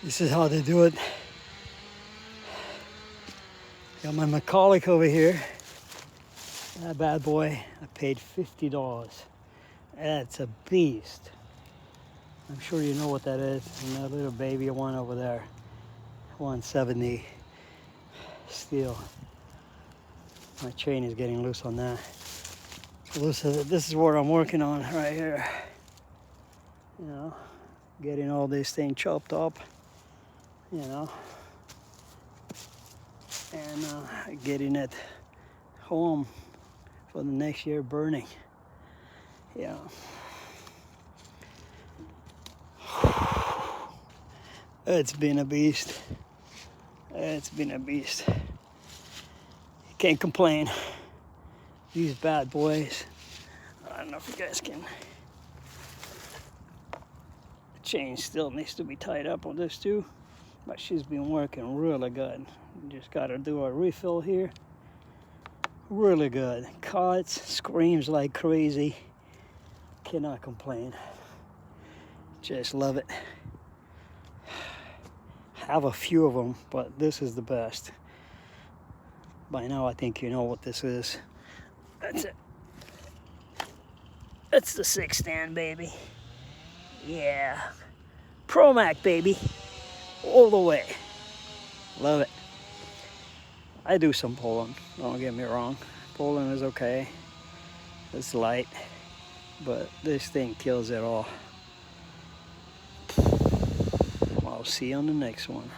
This is how they do it. Got my mcColich over here. That bad boy, I paid $50. That's a beast. I'm sure you know what that is. And that little baby one over there, 170 steel. My chain is getting loose on that. So this is what I'm working on right here. You know, getting all this thing chopped up, you know, and getting it home for the next year burning. Yeah. It's been a beast. It's been a beast. Can't complain. These bad boys. I don't know if you guys can. The chain still needs to be tied up on this too, but she's been working really good. Just got to do a refill here. Really good. Cuts, screams like crazy. Cannot complain. Just love it. Have a few of them, but this is the best. By now I think you know what this is. That's it. That's the 6-stand, baby. Yeah. Pro-Mac, baby. All the way. Love it. I do some pulling, don't get me wrong. Pulling is okay. It's light. But this thing kills it all. I'll see you on the next one.